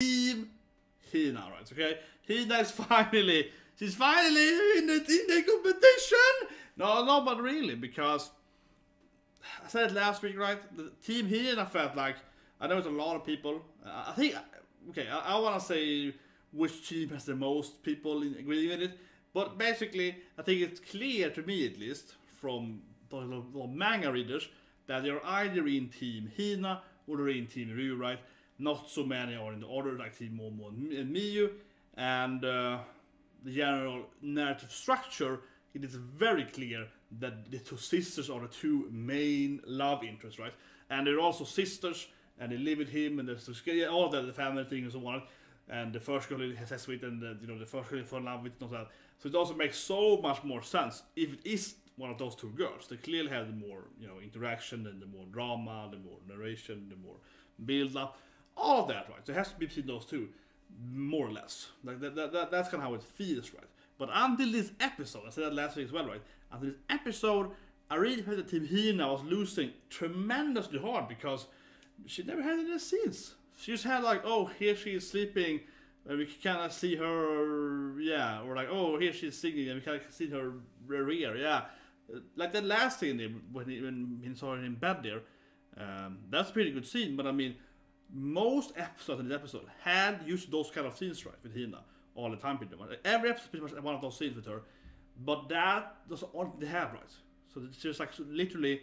Team Hina, right? Okay, Hina is finally, she's finally in the competition. No, but really, because I said it last week, right? The Team Hina felt like, I know it's a lot of people. I think, okay, I want to say which team has the most people agreeing with it, but basically, I think it's clear to me at least from the manga readers that they're either in Team Hina or they're in Team Ryu, right? Not so many are in the other, like Team Momo and Miyu, and the general narrative structure, it is very clear that the two sisters are the two main love interests, right? And they're also sisters, and they live with him, and there's all of the family thing and so on. And the first girl he has with, and the first girl he falls in love with, and all that. So it also makes so much more sense if it is one of those two girls. They clearly have the more interaction, and the more drama, the more narration, the more build up, all of that, right? So it has to be between those two, more or less. Like that's kind of how it feels, right? But until this episode, I said that last week as well, right? Until this episode, I really felt that Team Hina was losing tremendously hard because she never had any scenes. She just had like, oh, here she is sleeping, and we can kind of see her, yeah, or like, oh, here she's singing, and we can see her rear, yeah. Like that last scene when he saw her in bed there, that's a pretty good scene. But I mean, most episodes in this episode had used those kind of scenes, right, with Hina all the time. Pretty much every episode pretty much one of those scenes with her, but that was all they had, right? So it's just like literally,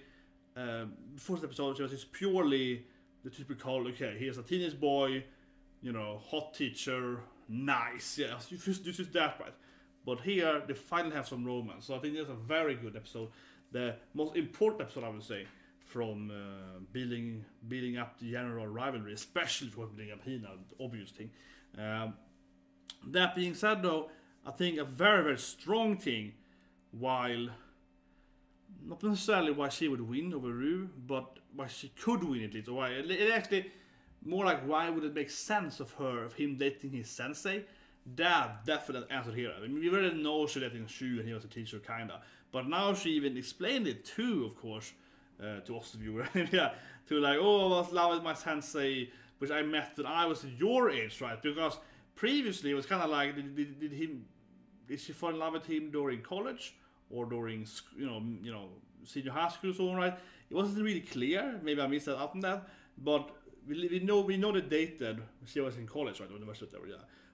before this episode, she was just purely the typical, okay, here's a teenage boy, hot teacher, nice, yeah, this is that, right? But here, they finally have some romance, so I think that's a very good episode. The most important episode, I would say, from building up the general rivalry, especially for building up Hina, the obvious thing. That being said, though, I think a very, very strong thing, while not necessarily why she would win over Ryu, but why she could win at least, or why it actually more like why would it make sense of him dating his sensei. That definite answer here. I mean, we already know she dating Shu and he was a teacher, kinda, but now she even explained it too, of course, to us the viewer. Yeah, to like, oh, I was in love with my sensei, which I met when I was your age, right? Because previously it was kind of like, did she fall in love with him during college or during senior high school, so on, right? It wasn't really clear. Maybe I missed that out on that, but we know they dated when she was in college, right, or university,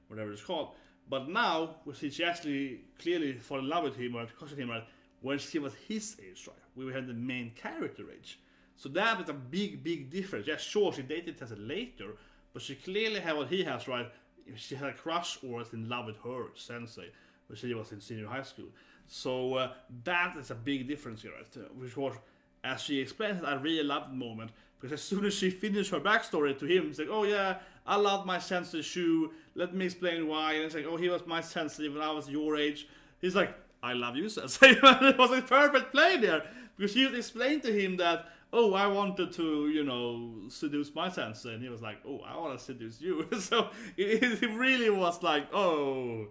whatever it's called. But now we see she actually clearly fall in love with him or crush him, right, when she was his age, right? We had the main character age, so that is a big difference. Yeah, sure, she dated Tessa later, but she clearly had what he has, right? She had a crush or was in love with her sensei when she was in senior high school. So that is a big difference here, right? Which was, as she explained, I really loved the moment, because as soon as she finished her backstory to him, it's like, oh yeah, I loved my sensei Shu, let me explain why. And it's like, oh, he was my sensei when I was your age. He's like, I love you, sensei. It was a perfect play there, because she explained to him that, oh, I wanted to, seduce my sensei, and he was like, oh, I want to seduce you. So it really was like, oh.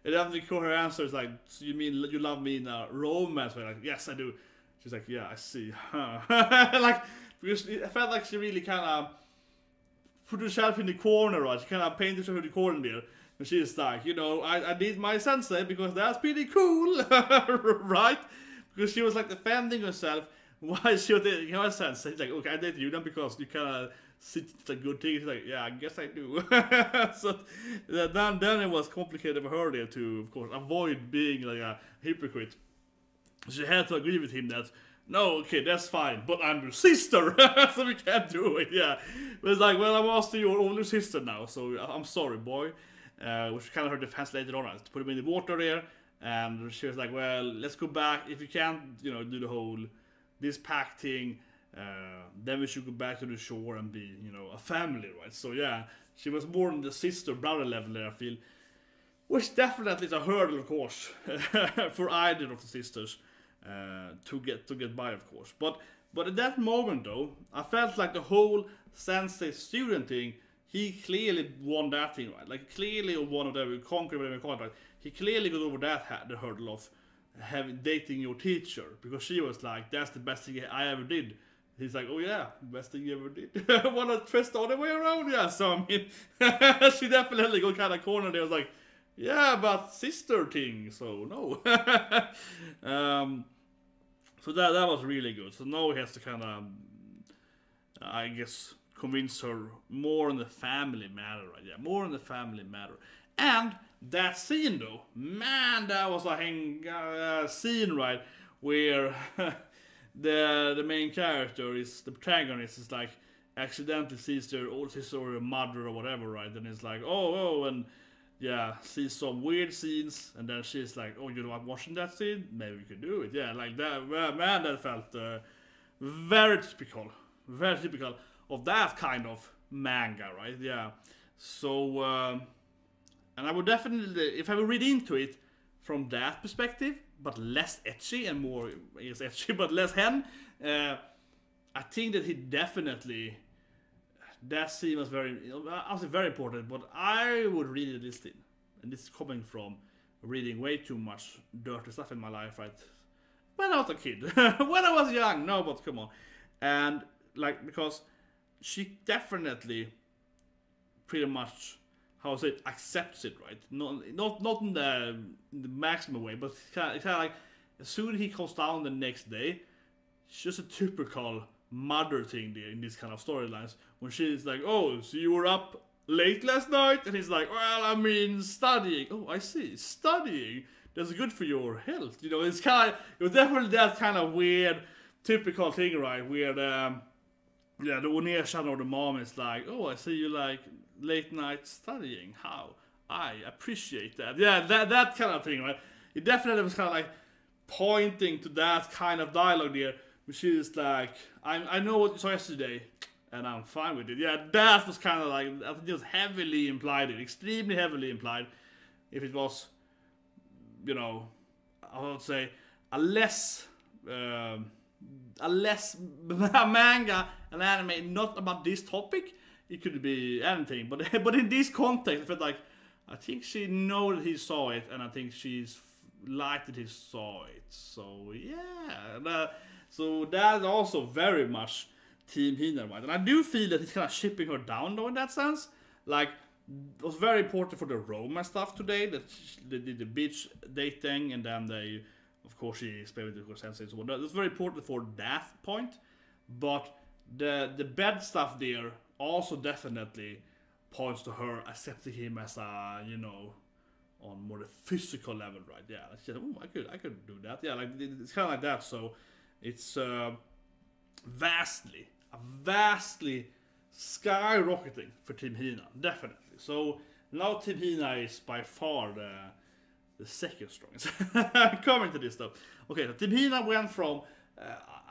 And then her answer is like, so you mean you love me in a romance? Like, yes, I do. She's like, yeah, I see. Huh. Like, because I felt like she really kind of put herself in the corner, right? She kind of painted herself in the corner there. And she's like, I need my sensei because that's pretty cool, right? Because she was like defending herself while she was dating her sensei. She's like, okay, I date you then because you kind of see it's a good thing. She's like, yeah, I guess I do. So then it was complicated for her there to, of course, avoid being like a hypocrite. She had to agree with him that, no, okay, that's fine, but I'm your sister, so we can't do it, yeah. But it's like, well, I'm also your older sister now, so I'm sorry, boy. Which kind of her defense later on, to put him in the water there, and she was like, well, let's go back. If you can't, do the whole, this pact thing, then we should go back to the shore and be, a family, right? So yeah, she was more on the sister-brother level there, I feel. Which definitely is a hurdle, of course, for either of the sisters. To get by, of course, but at that moment though, I felt like the whole sensei student thing, he clearly won that thing, right? Like clearly won of them, conquered whatever you call it, right? He clearly got over the hurdle of dating your teacher, because she was like, that's the best thing I ever did, he's like, oh yeah, best thing you ever did. Wanna twist all the way around? Yeah, so I mean, she definitely got kind of cornered there. I was like, yeah, but sister thing, so no. So that was really good. So now he has to kind of, I guess, convince her more on the family matter, right? Yeah, more on the family matter. And that scene, though, man, that was a scene, right, where the main character is the protagonist is like accidentally sees their old sister or mother or whatever, right? And it's like, oh, and yeah, sees some weird scenes, and then she's like, oh, you know, I'm watching that scene, maybe we could do it. Yeah, like that. Man, that felt very typical of that kind of manga, right? Yeah. So, and I would definitely, if I would read into it from that perspective, but less ecchi and more, I guess ecchi, but less hen, I think that he definitely, that scene was very, also very important, but I would read it this thing. And this is coming from reading way too much dirty stuff in my life, right? When I was a kid, when I was young, no, but come on. And, like, because she definitely pretty much, how to say it, accepts it, right? Not in the maximum way, but it's kind of like, as soon as he comes down the next day, it's just a typical mother thing there in these kind of storylines, when she's like, oh, so you were up late last night? And he's like, well, I mean, studying. Oh, I see, studying. That's good for your health. You know, it's kind of, it was definitely that kind of weird, typical thing, right? Where the One-chan or the mom is like, oh, I see you like late night studying. How? I appreciate that. Yeah, that kind of thing, right? It definitely was kind of like pointing to that kind of dialogue there, which is like, I know what you saw yesterday, and I'm fine with it. Yeah, that was kind of like, I think it was heavily implied, extremely heavily implied. If it was, you know, I would say a less manga and anime not about this topic, it could be anything. But in this context, I felt like, I think she know that he saw it, and I think she's liked that he saw it. So yeah, so that's also very much Team Hina, right? And I do feel that he's kind of shipping her down, though, in that sense. Like, it was very important for the romance stuff today, that they did the beach dating, and then they, of course, she spent with the sensei. So that was very important for that point. But the bed stuff there also definitely points to her accepting him as a, you know, on more the physical level, right? Yeah, she said, oh, I could do that. Yeah, like it's kind of like that. So it's vastly skyrocketing for Team Hina, definitely. So now Team Hina is by far the second strongest. Coming to this stuff. Okay, so Team Hina went from,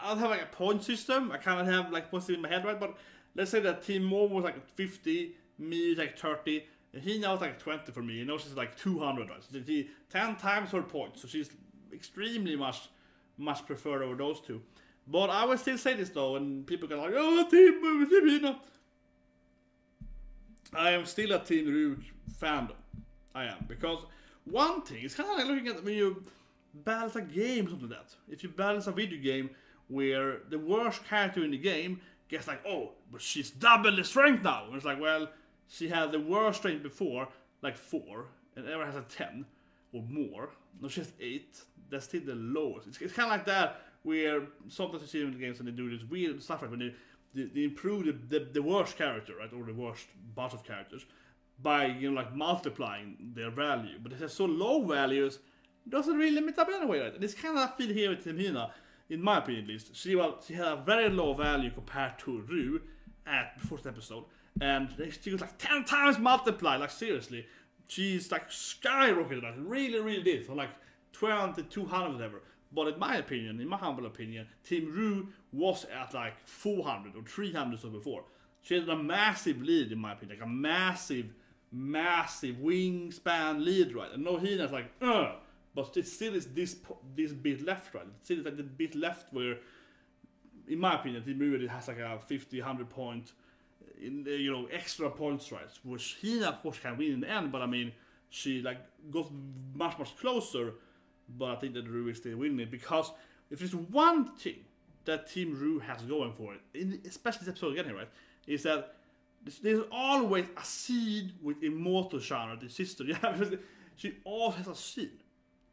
I'll have like a point system. I kind of have like points in my head, right? But let's say that Team Mo was like 50, me like 30, and Hina was like 20 for me. You know, she's like 200, right? So she 10 times her points. So she's extremely much preferred over those two. But I will still say this though, and people get like, oh, Team Hina. I am still a Team Ru fandom. I am, because one thing, it's kind of like looking at when you balance a game or something like that. If you balance a video game where the worst character in the game gets like, oh, but she's double the strength now. And it's like, well, she had the worst strength before, like 4, and ever has a 10 or more. No, she has 8. That's still the lowest. It's kind of like that, where sometimes you see in the games and they do this weird stuff, right? When they improve the worst character, right, or the worst bunch of characters, by, you know, like multiplying their value. But it has so low values, it doesn't really limit up anyway, right? And it's kind of feel here with Team Hina, in my opinion at least. She had a very low value compared to Ru at the first episode, and she was like 10 times multiplied. Like seriously, she's like skyrocketed, like really did, from like 12 to 200 whatever. But in my opinion, in my humble opinion, Team Ru was at like 400 or 300 so before. She had a massive lead, in my opinion, like a massive wingspan lead, right? And no, Hina's like, but it still is this bit left, right? It still is like the bit left where, in my opinion, Team Ru has like a 50, 100 point, you know, extra points, right? Which Hina, of course, can win in the end, but I mean, she like got much closer. But I think that Ru is still winning it, because if there's one thing that Team Ru has going for it, especially this episode again here, right, is that there's always a scene with Imoto-chan, the sister. Yeah, she always has a scene.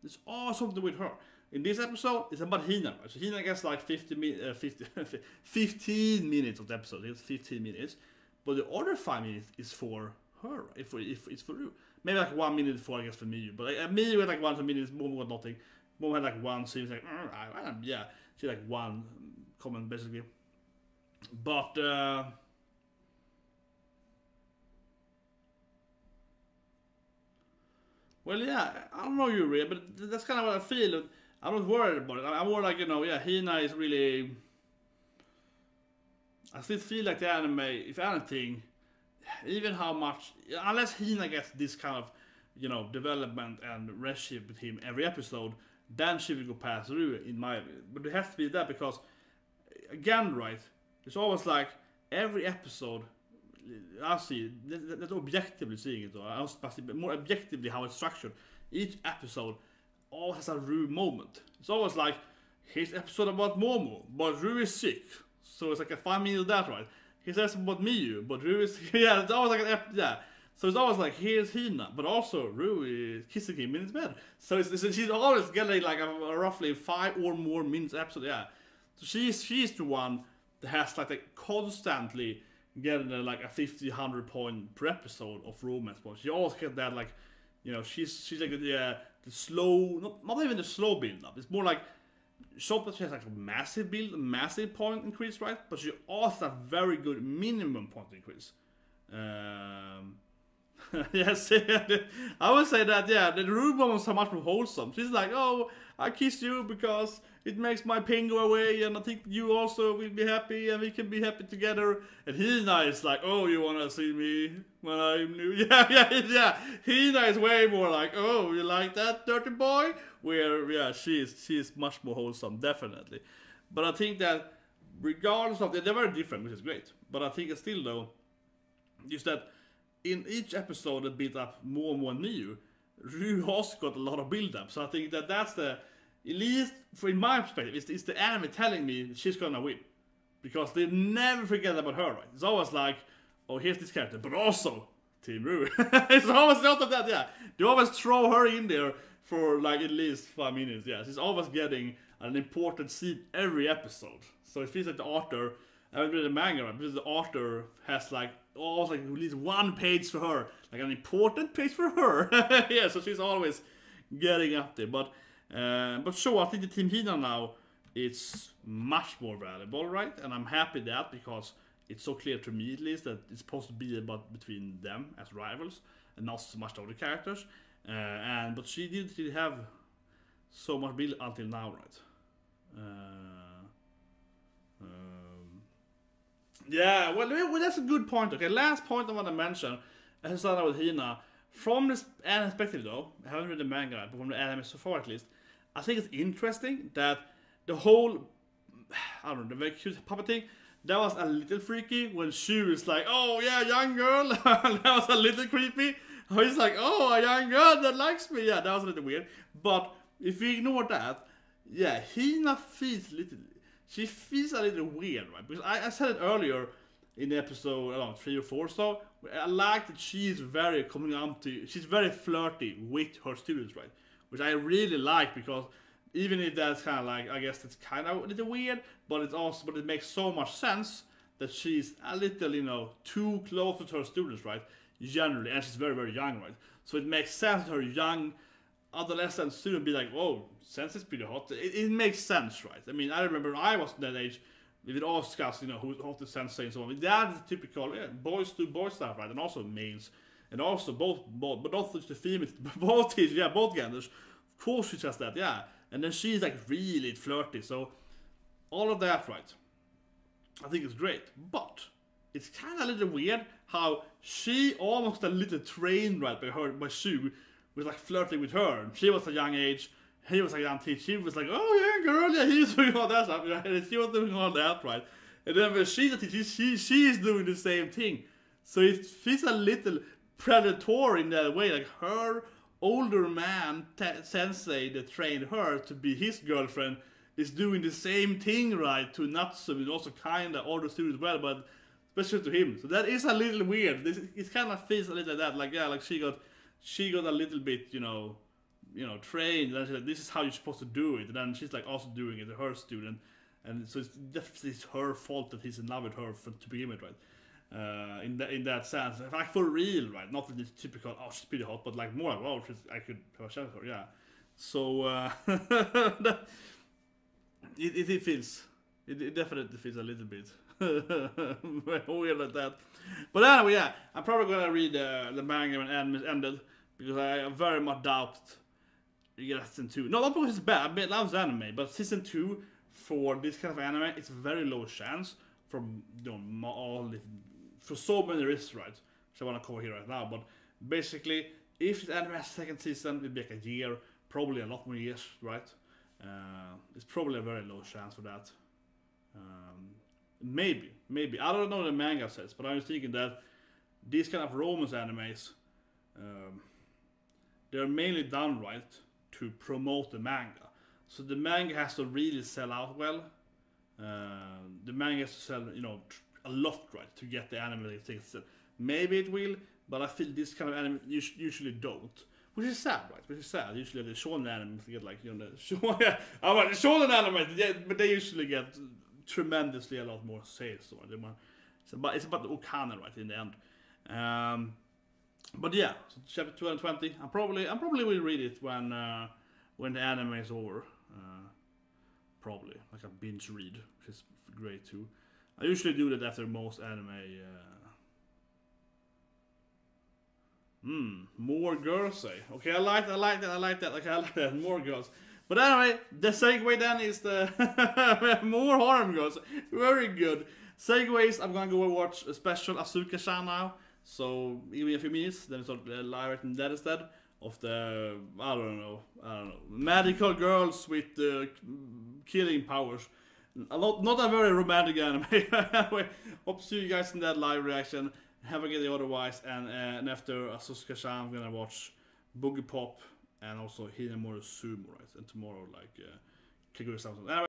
There's always something with her. In this episode, it's about Hina. Right? So Hina gets like 15 minutes of the episode. It's 15 minutes. But the other 5 minutes is for her. If it's for Ru. Maybe like 1 minute for, I guess, for Miyu. But Miyu had like 1 minutes, Momo got nothing. Momo had like one, so he was like, yeah. She had like one comment, basically. But, well, yeah, I don't know you, Ray, but that's kind of what I feel. I'm not worried about it. I'm more like, Hina is really... I still feel like the anime, if anything, even how much... Unless Hina gets this kind of, development and relationship with him every episode, then she will go past through, in my view. But it has to be that because, again, right, it's always like every episode... I see, that's objectively seeing it, though. I was more objectively how it's structured. Each episode always has a Ru moment. It's always like, here's episode about Momo, but Ru is sick. So it's like a 5 minute of that, right? Here's episode about Miyu, but Ru is... yeah, it's always like yeah. So it's always like, here's Hina, but also Ru is kissing him in his bed. So she's always getting like a roughly 5 or more minutes episode, yeah. So she's the one that has like constantly... getting like a 50-100 point per episode of romance points. She always get that, like, she's like the slow, not even the slow build up. It's more like sometimes she has like a massive point increase, right? But she also has a very good minimum point increase. Yes, I would say that, yeah, the Ru moments are much more wholesome. She's like, oh, I kissed you because it makes my pain go away, and I think you also will be happy, and we can be happy together. And Hina is like, oh, you wanna see me when I'm new? Yeah. Hina is way more like, oh, you like that, dirty boy? Where, yeah, she's much more wholesome, definitely. But I think that regardless of, they're very different, which is great. But I think it's still, though, just that in each episode that built up more and more Miyu, Ru also got a lot of build up. So I think that that's the, at least in my perspective, it's the anime telling me that she's gonna win. Because they never forget about her, right? It's always like, oh, here's this character, but also Team Ru. It's always not that, yeah. They always throw her in there for like at least 5 minutes, yeah. She's always getting an important scene every episode. So it feels like the author, I haven't read the manga, right? Because the author has like, always like at least one page for her. Like an important page for her. Yeah, so she's always getting up there. But sure, I think the Team Hina now, it's much more valuable, right? And I'm happy that because it's so clear to me at least that it's supposed to be about between them as rivals and not so much other characters. But she didn't really have so much build until now, right? Yeah, well, that's a good point. Okay, last point I want to mention, as I started with Hina, from this anime perspective though, I haven't read the manga, but from the anime so far at least, I think it's interesting that the whole, I don't know, the very cute puppet thing, that was a little freaky when she was like, oh yeah, young girl. That was a little creepy. He's like, oh, a young girl that likes me. Yeah, that was a little weird. But if you ignore that, yeah, Hina feels she feels a little weird, right? Because I said it earlier in the episode, I don't know, 3 or 4 or so. I like that she's very she's very flirty with her students, right? Which I really like because even if that's kind of like, I guess it's kind of a little weird, but it makes so much sense that she's a little, too close to her students, right? Generally, and she's very, very young, right? So it makes sense that her young adolescent student be like, whoa, Sense is pretty hot. It makes sense, right? I mean, I remember when I was that age, we would all discuss, who's hot to Sensei and so on. That's typical, boys do boy stuff, right? And also males, and also both but not just the females, both genders. Of course, she says that, yeah. And then she's like really flirty. So all of that, right? I think it's great, but it's kind of a little weird how she almost a little trained, right, by Sue was like flirting with her. She was a young age. He was a young teacher. She was like, oh yeah, girl, yeah, he's doing all that stuff. And she was doing all that, right? And then when she's a teacher, she's doing the same thing. So it feels a little predatory in that way. Like her older man, sensei, that trained her to be his girlfriend, is doing the same thing, right, to Natsu, and also kinda other students as well, but especially to him. So that is a little weird. It kind of feels a little like that. Like, yeah, like she got a little bit, trained. And she's like, this is how you're supposed to do it. And then she's like also doing it to her student. And so it's definitely her fault that he's in love with her to begin with, right? In that sense, like for real, right? Not the typical, oh, she's pretty hot, but like more like, oh, I could have a chance with her, yeah. So it definitely feels a little bit weird like that. But anyway, yeah, I'm probably gonna read the manga when anime ended, because I very much doubt you get season 2. No, not because it's bad. I love anime, but season 2 for this kind of anime, it's very low chance from for so many risks, right? Which I want to cover here right now. But basically, if this anime has a second season, it'll be like a year, probably a lot more years, right? It's probably a very low chance for that. Maybe. I don't know what the manga says, but I was thinking that these kind of romance animes, they're mainly done right to promote the manga. So the manga has to really sell out well. The manga has to sell, a lot right to get the anime tickets. Maybe it will, but I feel this kind of anime usually don't. Which is sad, right? Which is sad. Usually the shonen animes get like, the shonen anime, but they usually get tremendously a lot more sales. It's about the Okana, right, in the end. But yeah, so chapter 220. I probably will read it when the anime is over. Probably like a binge read, which is great too. I usually do that after most anime. More girls, say. Okay, I like that. Okay, I like that. More girls. But anyway, the segue then is the more harem girls. Very good. Segues, I'm gonna go watch a special Asuka-chan now. So give me a few minutes, then it's live right in that instead of the I don't know, magical girls with killing powers. Not a very romantic anime. Anyway, hope to see you guys in that live reaction. Have a good day otherwise, and after Asuka-chan, I'm gonna watch Boogie Pop and also Hinamoru Sumo, right? And tomorrow, like Kagura something. Anyway.